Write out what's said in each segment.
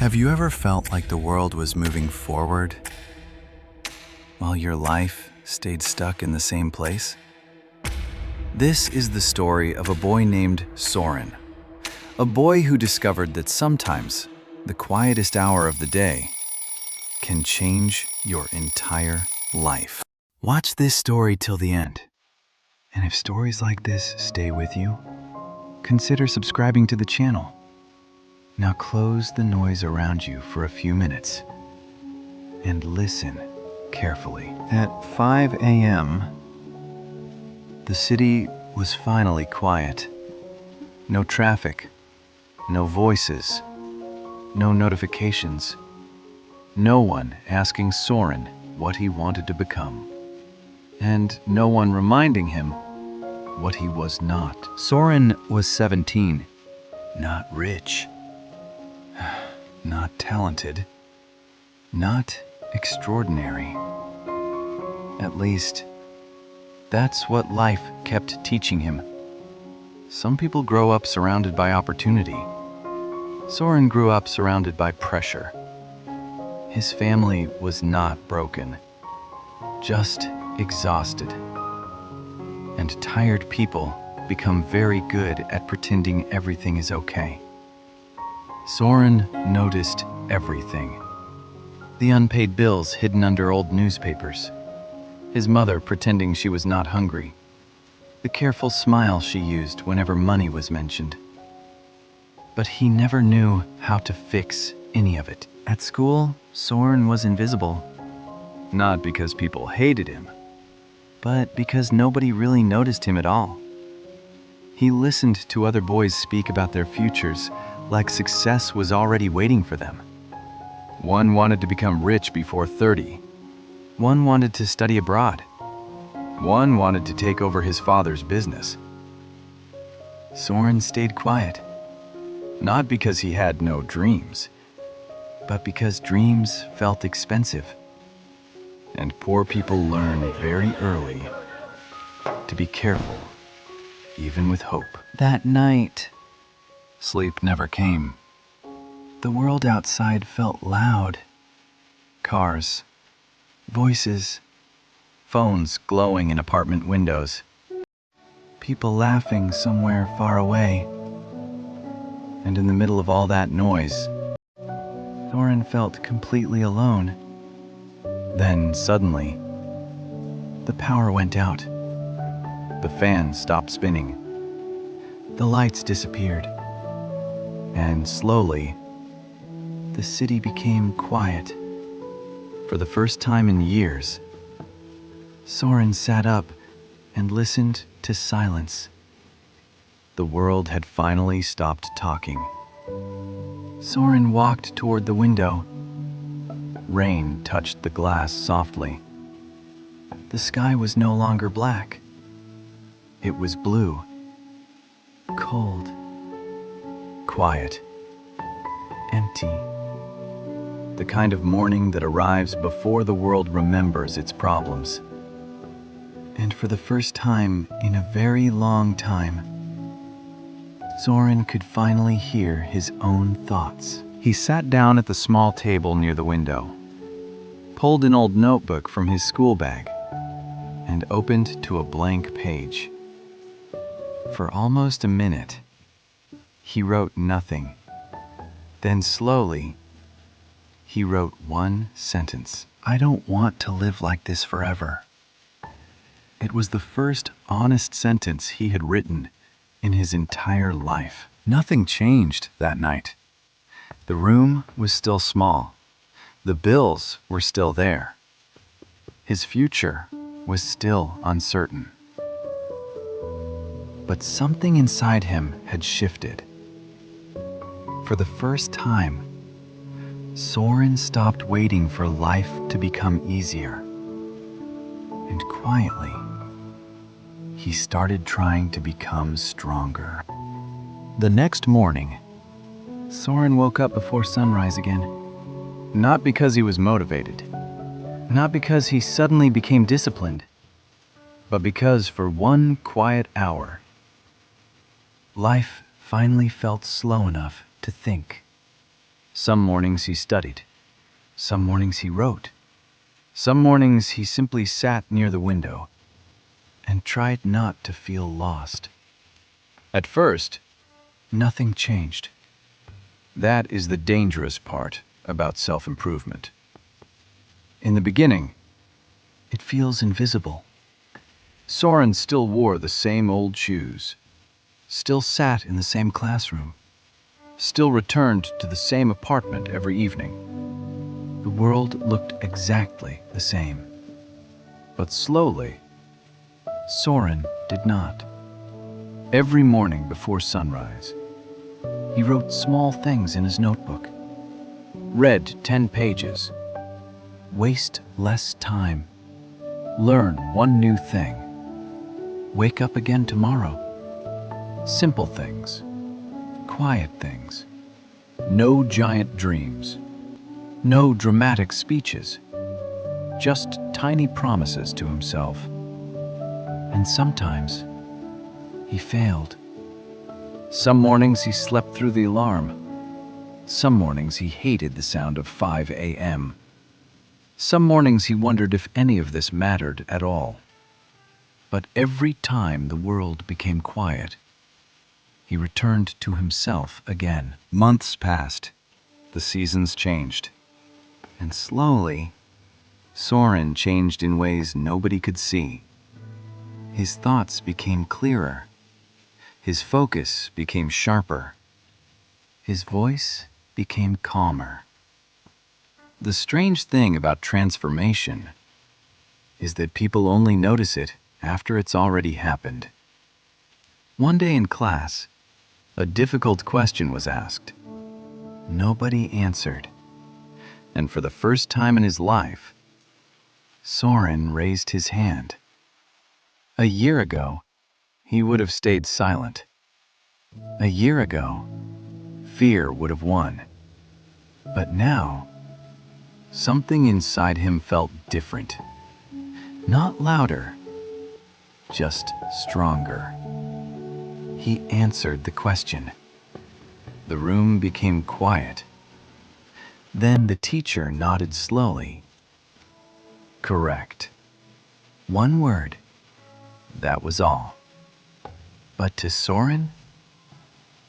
Have you ever felt like the world was moving forward while your life stayed stuck in the same place? This is the story of a boy named Soren, a boy who discovered that sometimes the quietest hour of the day can change your entire life. Watch this story till the end. And if stories like this stay with you, consider subscribing to the channel. Now close the noise around you for a few minutes and listen carefully. At 5 a.m., the city was finally quiet. No traffic, no voices, no notifications, no one asking Soren what he wanted to become, and no one reminding him what he was not. Soren was 17, not rich, not talented, not extraordinary. At least, that's what life kept teaching him. Some people grow up surrounded by opportunity. Soren grew up surrounded by pressure. His family was not broken, just exhausted. And tired people become very good at pretending everything is okay. Soren noticed everything. The unpaid bills hidden under old newspapers. His mother pretending she was not hungry. The careful smile she used whenever money was mentioned. But he never knew how to fix any of it. At school, Soren was invisible. Not because people hated him, but because nobody really noticed him at all. He listened to other boys speak about their futures like success was already waiting for them. One wanted to become rich before 30. One wanted to study abroad. One wanted to take over his father's business. Soren stayed quiet, not because he had no dreams, but because dreams felt expensive. And poor people learn very early to be careful, even with hope. That night, sleep never came. The world outside felt loud. Cars, voices, phones glowing in apartment windows, people laughing somewhere far away. And in the middle of all that noise, Soren felt completely alone. Then suddenly, the power went out. The fan stopped spinning. The lights disappeared. And slowly, the city became quiet. For the first time in years, Soren sat up and listened to silence. The world had finally stopped talking. Soren walked toward the window. Rain touched the glass softly. The sky was no longer black. It was blue, cold, quiet, empty. The kind of morning that arrives before the world remembers its problems. And for the first time in a very long time, Soren could finally hear his own thoughts. He sat down at the small table near the window, pulled an old notebook from his school bag, and opened to a blank page. For almost a minute, he wrote nothing. Then slowly, he wrote one sentence. I don't want to live like this forever. It was the first honest sentence he had written in his entire life. Nothing changed that night. The room was still small. The bills were still there. His future was still uncertain. But something inside him had shifted. For the first time, Soren stopped waiting for life to become easier. And quietly, he started trying to become stronger. The next morning, Soren woke up before sunrise again. Not because he was motivated, not because he suddenly became disciplined, but because for one quiet hour, life finally felt slow enough to think. Some mornings he studied. Some mornings he wrote. Some mornings he simply sat near the window and tried not to feel lost. At first, nothing changed. That is the dangerous part about self-improvement. In the beginning, it feels invisible. Soren still wore the same old shoes, still sat in the same classroom, still returned to the same apartment every evening. The world looked exactly the same. But slowly, Soren did not. Every morning before sunrise, he wrote small things in his notebook, read 10 pages, waste less time, learn one new thing, wake up again tomorrow. Simple things, quiet things, no giant dreams, no dramatic speeches, just tiny promises to himself. And sometimes he failed. Some mornings he slept through the alarm. Some mornings he hated the sound of 5 a.m. Some mornings he wondered if any of this mattered at all. But every time the world became quiet, he returned to himself again. Months passed. The seasons changed. And slowly, Soren changed in ways nobody could see. His thoughts became clearer. His focus became sharper. His voice became calmer. The strange thing about transformation is that people only notice it after it's already happened. One day in class, a difficult question was asked. Nobody answered. And for the first time in his life, Soren raised his hand. A year ago, he would have stayed silent. A year ago, fear would have won. But now, something inside him felt different. Not louder, just stronger. He answered the question. The room became quiet. Then the teacher nodded slowly. Correct. One word. That was all. But to Soren,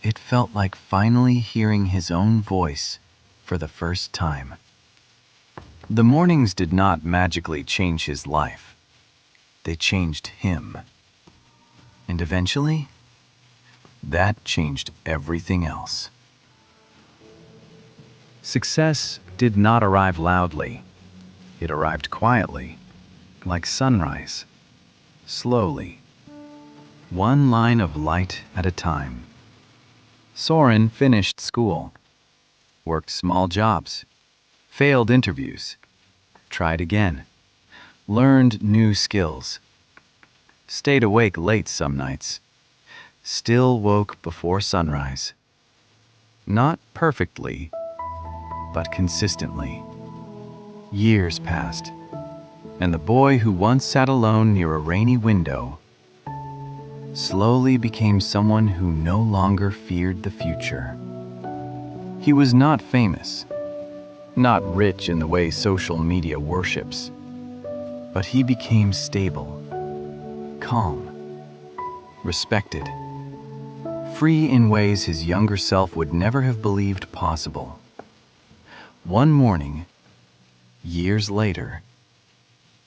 it felt like finally hearing his own voice for the first time. The mornings did not magically change his life. They changed him. And eventually, that changed everything else. Success did not arrive loudly. It arrived quietly, like sunrise, slowly, one line of light at a time. Soren finished school, worked small jobs, failed interviews, tried again, learned new skills, stayed awake late some nights, still woke before sunrise. Not perfectly, but consistently. Years passed, and the boy who once sat alone near a rainy window slowly became someone who no longer feared the future. He was not famous, not rich in the way social media worships, but he became stable, calm, respected, free in ways his younger self would never have believed possible. One morning, years later,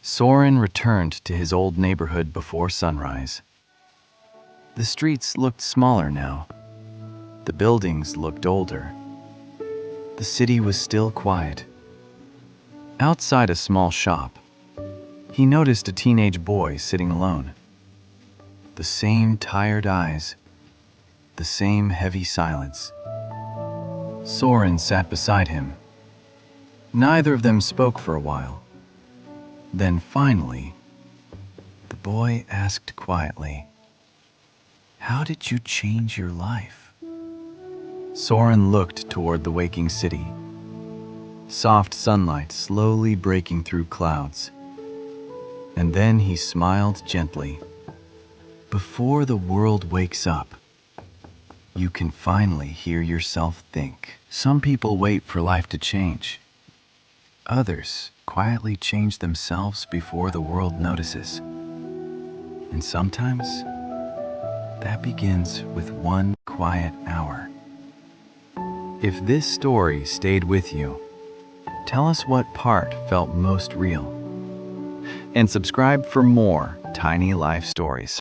Soren returned to his old neighborhood before sunrise. The streets looked smaller now. The buildings looked older. The city was still quiet. Outside a small shop, he noticed a teenage boy sitting alone. The same tired eyes, the same heavy silence. Soren sat beside him. Neither of them spoke for a while. Then finally, the boy asked quietly, "How did you change your life?" Soren looked toward the waking city. Soft sunlight slowly breaking through clouds. And then he smiled gently. Before the world wakes up, you can finally hear yourself think. Some people wait for life to change. Others quietly change themselves before the world notices. And sometimes that begins with one quiet hour. If this story stayed with you, tell us what part felt most real. And subscribe for more tiny life stories.